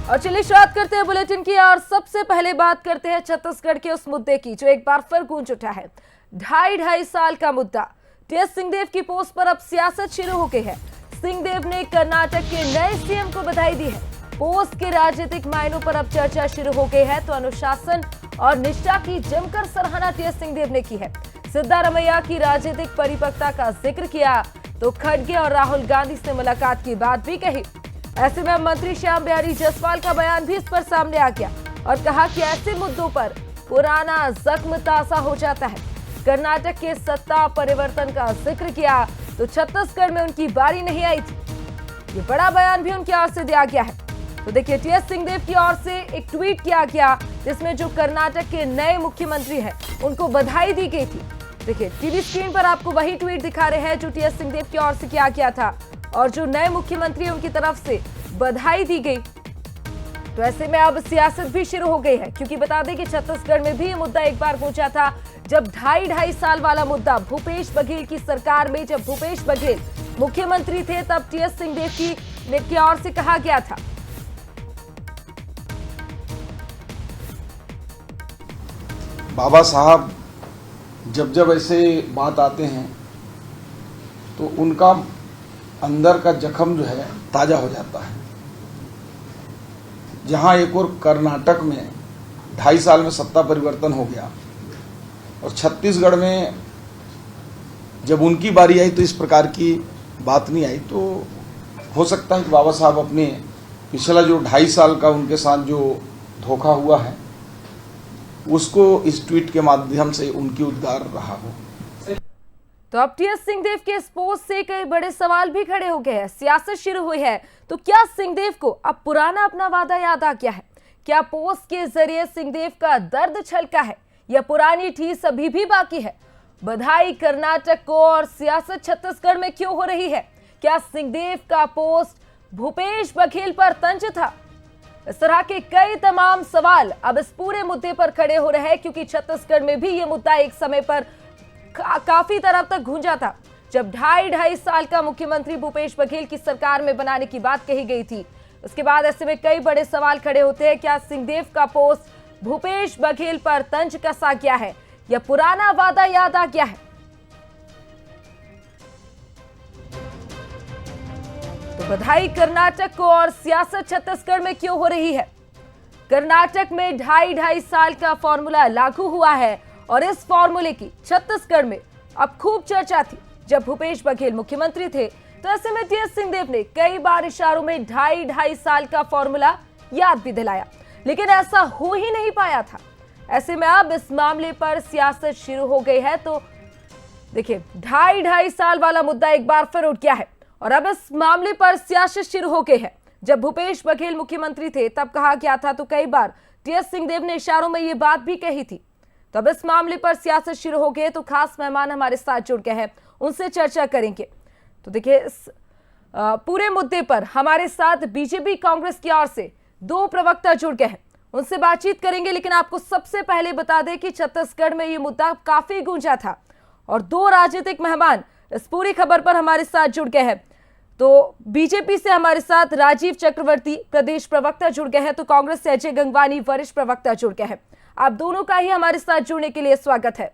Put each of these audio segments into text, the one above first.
और चलिए शुरुआत करते हैं बुलेटिन की और सबसे पहले बात करते हैं छत्तीसगढ़ के उस मुद्दे की जो एक बार फिर गूंज उठा है। ढाई साल का मुद्दा। टीएस सिंहदेव की पोस्ट पर अब सियासत शुरू हो गई है। सिंहदेव ने कर्नाटक के नए सीएम को बधाई दी है। पोस्ट के राजनीतिक मायनों पर अब चर्चा शुरू हो गई है तो अनुशासन और निष्ठा की जमकर सराहना टीएस सिंहदेव ने की है। सिद्धारमैया की राजनीतिक परिपक्वता का जिक्र किया तो खड़गे और राहुल गांधी से मुलाकात की बात भी कही। ऐसे में मंत्री श्याम बिहारी जायसवाल का बयान भी इस पर सामने आ गया और कहा कि ऐसे मुद्दों पर पुराना जख्म ताजा हो जाता है। कर्नाटक के सत्ता परिवर्तन का जिक्र किया तो छत्तीसगढ़ में उनकी बारी नहीं आई थी। ये बड़ा बयान भी उनकी ओर से दिया गया है। तो देखिए टीएस सिंहदेव की ओर से एक ट्वीट किया गया जिसमें जो कर्नाटक के नए मुख्यमंत्री हैं उनको बधाई दी गई थी। देखिए टीवी स्क्रीन पर आपको वही ट्वीट दिखा रहे हैं जो टीएस सिंहदेव की ओर से किया गया था और जो नए मुख्यमंत्री उनकी तरफ से बधाई दी गई। तो ऐसे में अब सियासत भी शुरू हो गई है क्योंकि बता दें कि छत्तीसगढ़ में भी ये मुद्दा एक बार पहुंचा था जब ढाई साल वाला मुद्दा भूपेश बघेल की सरकार में जब भूपेश बघेल मुख्यमंत्री थे तब टीएस सिंहदेव की ओर से कहा गया था। बाबा साहब जब ऐसे बात आते हैं तो उनका अंदर का जख्म जो है ताजा हो जाता है। जहां एक और कर्नाटक में 2.5 साल में सत्ता परिवर्तन हो गया और छत्तीसगढ़ में जब उनकी बारी आई तो इस प्रकार की बात नहीं आई, तो हो सकता है कि बाबा साहब अपने पिछला जो 2.5 साल का उनके साथ जो धोखा हुआ है उसको इस ट्वीट के माध्यम से उनकी उद्गार रहा हो। तो अब टीएस सिंहदेव के इस पोस्ट से कई बड़े सवाल भी खड़े हो गए हैं। सियासत शुरू हुई है तो क्या सिंहदेव को अब पुराना अपना वादा याद आ गया है? क्या पोस्ट के जरिए सिंहदेव का दर्द छलका है या पुरानी ठीस अभी भी बाकी है? बधाई कर्नाटक को और सियासत छत्तीसगढ़ में क्यों हो रही है? क्या सिंहदेव का पोस्ट भूपेश बघेल पर तंज था? इस तरह के कई तमाम सवाल अब इस पूरे मुद्दे पर खड़े हो रहे हैं क्योंकि छत्तीसगढ़ में भी ये मुद्दा एक समय पर काफी तरफ तक गूंजा था जब ढाई साल का मुख्यमंत्री भूपेश बघेल की सरकार में बनाने की बात कही गई थी। उसके बाद ऐसे में कई बड़े सवाल खड़े होते हैं। क्या सिंहदेव का पोस्ट भूपेश बघेल पर तंज कसा गया है या पुराना वादा याद आ गया है? तो बधाई कर्नाटक को और सियासत छत्तीसगढ़ में क्यों हो रही है? कर्नाटक में ढाई साल का फॉर्मूला लागू हुआ है और इस फॉर्मूले की छत्तीसगढ़ में अब खूब चर्चा थी जब भूपेश बघेल मुख्यमंत्री थे। तो ऐसे में टीएस सिंहदेव ने कई बार इशारों में ढाई साल का फॉर्मूला याद भी दिलाया, लेकिन ऐसा हो ही नहीं पाया था। ऐसे में अब इस मामले पर सियासत शुरू हो गई है। तो देखिए ढाई साल वाला मुद्दा एक बार फिर उठ गया है और अब इस मामले पर सियासत शुरू हो गई है। जब भूपेश बघेल मुख्यमंत्री थे तब कहा गया था तो कई बार टीएस सिंहदेव ने इशारों में ये बात भी कही थी। तो अब इस मामले पर सियासत शुरू हो गई तो खास मेहमान हमारे साथ जुड़ गए हैं, उनसे चर्चा करेंगे। तो देखिए इस पूरे मुद्दे पर हमारे साथ बीजेपी कांग्रेस की ओर से 2 प्रवक्ता जुड़ गए हैं, उनसे बातचीत करेंगे। लेकिन आपको सबसे पहले बता दें कि छत्तीसगढ़ में ये मुद्दा काफी गूंजा था और 2 राजनीतिक मेहमान इस पूरी खबर पर हमारे साथ जुड़ गए हैं। तो बीजेपी से हमारे साथ राजीव चक्रवर्ती प्रदेश प्रवक्ता जुड़ गए हैं, तो कांग्रेस से अजय गंगवानी वरिष्ठ प्रवक्ता जुड़ गए हैं। आप दोनों का ही हमारे साथ जुड़ने के लिए स्वागत है।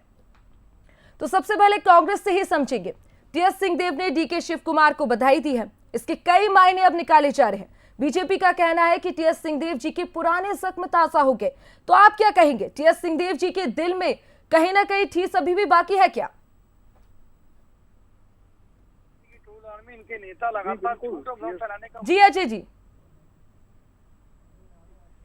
तो सबसे पहले कांग्रेस से ही समझेंगे। टीएस सिंहदेव ने डीके शिव कुमार को बधाई दी है, इसके कई मायने अब निकाले जा रहे हैं। बीजेपी का कहना है कि टीएस सिंहदेव जी के पुराने जख्म ताजा हो गए। तो आप क्या कहेंगे, टीएस सिंहदेव जी के दिल में कहीं ना कहीं ठीस अभी भी बाकी है क्या? इनके नेता लगातार झूठ और भ्रम फैलाने का जी अजय जी,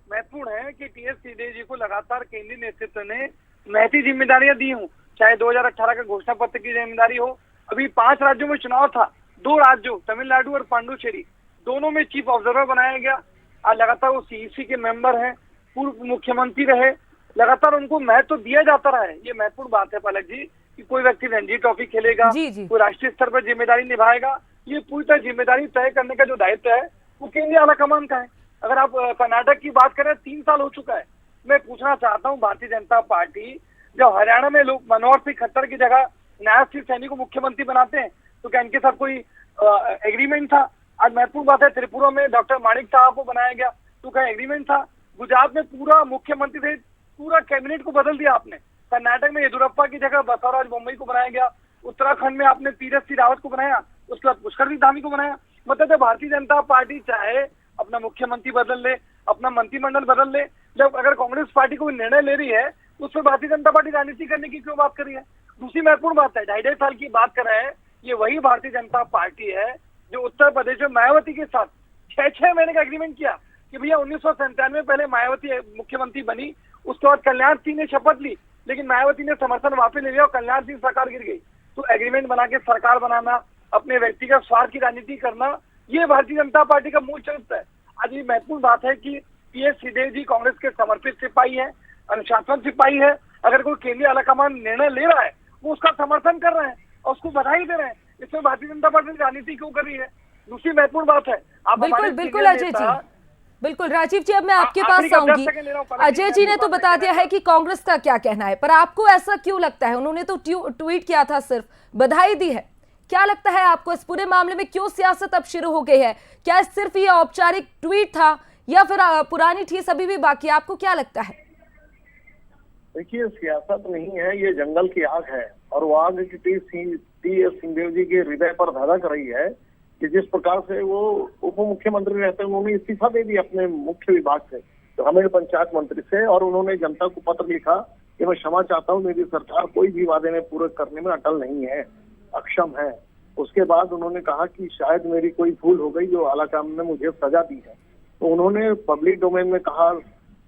महत्वपूर्ण है कि टीएस सिंहदेव जी को लगातार केंद्रीय नेतृत्व ने महती जिम्मेदारियां दी हूं, चाहे 2018 का घोषणा पत्र की जिम्मेदारी हो। अभी 5 राज्यों में चुनाव था, 2 राज्यों तमिलनाडु और पांडुचेरी दोनों में चीफ ऑब्जर्वर बनाया गया। आज लगातार वो सीईसी के मेंबर हैं, पूर्व मुख्यमंत्री रहे, लगातार उनको महत्व दिया जाता रहा है। ये महत्वपूर्ण बात है पलक जी कि कोई व्यक्ति रणजी ट्रॉफी खेलेगा, कोई राष्ट्रीय स्तर पर जिम्मेदारी निभाएगा, ये पूरी तरह जिम्मेदारी तय करने का जो दायित्व है वो केंद्रीय आलाकमान का है। अगर आप कर्नाटक की बात करें 3 साल हो चुका है। मैं पूछना चाहता हूं भारतीय जनता पार्टी जब हरियाणा में लोग मनोहर सिंह खट्टर की जगह न्याय सिंह सैनी को मुख्यमंत्री बनाते हैं तो क्या इनके साथ कोई एग्रीमेंट था? आज महत्वपूर्ण बात है त्रिपुरा में डॉक्टर माणिक साहब को बनाया गया, तो क्या एग्रीमेंट था? गुजरात में पूरा मुख्यमंत्री से पूरा कैबिनेट को बदल दिया आपने। कर्नाटक में येदुरप्पा की जगह बसवराज बोम्मई को बनाया गया। उत्तराखंड में आपने तीरथ सिंह रावत को बनाया, उसके बाद पुष्कर सिंह धामी को बनाया। मतलब जब भारतीय जनता पार्टी चाहे अपना मुख्यमंत्री बदल ले, अपना मंत्रिमंडल बदल ले, जब अगर कांग्रेस पार्टी कोई निर्णय ले रही है तो उसमें भारतीय जनता पार्टी राजनीति करने की क्यों बात कर रही है? दूसरी महत्वपूर्ण बात है, 2.5 साल की बात कर रहे हैं, ये वही भारतीय जनता पार्टी है जो उत्तर प्रदेश में मायावती के साथ 6 महीने का एग्रीमेंट किया कि भैया 1997 में पहले मायावती मुख्यमंत्री बनी, उसके बाद कल्याण सिंह ने शपथ ली, लेकिन मायावती ने समर्थन वापस ले लिया और कल्याण सिंह सरकार गिर गई। तो एग्रीमेंट बना के सरकार बनाना, अपने व्यक्तिगत स्वार्थ की राजनीति करना, ये भारतीय जनता पार्टी का मूल चरित्र है। आज ये महत्वपूर्ण बात है कि टीएस सिंहदेव जी कांग्रेस के समर्पित सिपाही है, अनुशासन सिपाही है। अगर कोई केंद्रीय आलाकमान निर्णय ले रहा है वो उसका समर्थन कर रहे हैं और उसको बधाई दे रहे हैं। इसमें भारतीय जनता पार्टी राजनीति क्यों कर रही है? दूसरी महत्वपूर्ण बात है, आप बिल्कुल बिल्कुल अजय जी, बिल्कुल राजीव जी, अब मैं आपके पास आऊंगी। अजय जी ने तो बता दिया है कि कांग्रेस का क्या कहना है, पर आपको ऐसा क्यों लगता है? उन्होंने तो ट्वीट किया था, सिर्फ बधाई दी है। क्या लगता है आपको इस पूरे मामले में क्यों सियासत अब शुरू हो गई है? क्या सिर्फ ये औपचारिक ट्वीट था या फिर पुरानी ठेस अभी भी बाकी है? आपको क्या लगता है? देखिए, सियासत नहीं है, ये जंगल की आग है और वो आग टीएस सिंहदेव जी के हृदय पर धधक रही है कि जिस प्रकार से वो उप मुख्यमंत्री रहते उन्होंने इस्तीफा दे दिया अपने मुख्य विभाग से, ग्रामीण पंचायत मंत्री से, और उन्होंने जनता को पत्र लिखा कि मैं क्षमा चाहता हूँ, मेरी सरकार कोई भी वादे में पूरे करने में अटल नहीं है, अक्षम है। उसके बाद उन्होंने कहा कि शायद मेरी कोई भूल हो गई जो आलाकमान ने मुझे सजा दी है। तो उन्होंने पब्लिक डोमेन में कहा,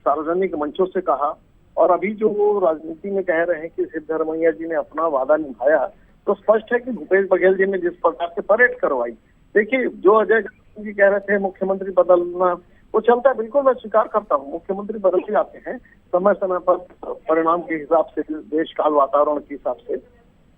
सार्वजनिक मंचों से कहा, और अभी जो वो राजनीति में कह रहे हैं कि सिद्धरमैया जी ने अपना वादा निभाया, तो स्पष्ट है कि भूपेश बघेल जी ने जिस प्रकार से परेड करवाई। देखिए, जो अजय जी कह रहे थे मुख्यमंत्री बदलना, वो चलता है, बिल्कुल मैं स्वीकार करता हूँ, मुख्यमंत्री बदलते जाते हैं समय समय पर परिणाम के हिसाब से, देश काल वातावरण के हिसाब से।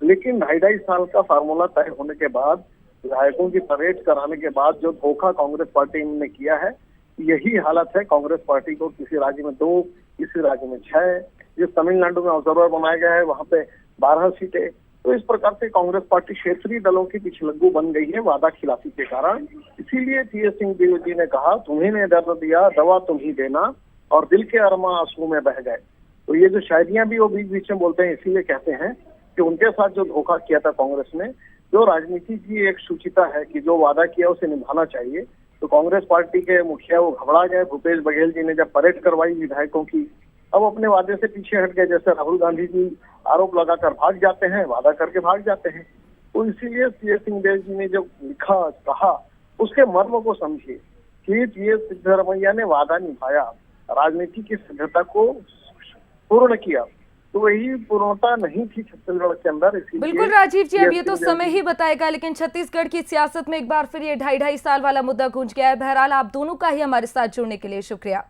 लेकिन 2.5 साल का फार्मूला तय होने के बाद, विधायकों की परेड कराने के बाद जो धोखा कांग्रेस पार्टी ने किया है, यही हालत है कांग्रेस पार्टी को। किसी राज्य में 2, किसी राज्य में 6, जिस तमिलनाडु में ऑब्जर्वर बनाया गया है वहां पे 12 सीटें। तो इस प्रकार से कांग्रेस पार्टी क्षेत्रीय दलों की पिछलग्गू बन गई है वादा खिलाफी के कारण। इसीलिए टीएस सिंहदेव जी ने कहा, तुम्ही ने दर्द दिया, दवा तुम ही देना, और दिल के अरमा आंसू में बह गए। तो ये जो शायरियां भी वो बीच बीच में बोलते हैं, इसीलिए कहते हैं कि उनके साथ जो धोखा किया था कांग्रेस ने, जो राजनीति की एक सूचिता है कि जो वादा किया उसे निभाना चाहिए, तो कांग्रेस पार्टी के मुखिया वो घबरा गए। भूपेश बघेल जी ने जब परेड करवाई विधायकों की, अब अपने वादे से पीछे हट गए। जैसे राहुल गांधी जी आरोप लगाकर भाग जाते हैं, वादा करके भाग जाते हैं। तो इसीलिए टीएस सिंहदेव जी ने जब लिखा, कहा, उसके मर्म को समझिए कि टीएस सिद्धरमैया ने वादा निभाया, राजनीति की सिद्धता को पूर्ण किया, तो वही पूर्णता नहीं थी छत्तीसगढ़ के अंदर। बिल्कुल राजीव जी, अब ये तो समय ही बताएगा, लेकिन छत्तीसगढ़ की सियासत में एक बार फिर ये 2.5 साल वाला मुद्दा गूंज गया है। बहरहाल आप दोनों का ही हमारे साथ जुड़ने के लिए शुक्रिया।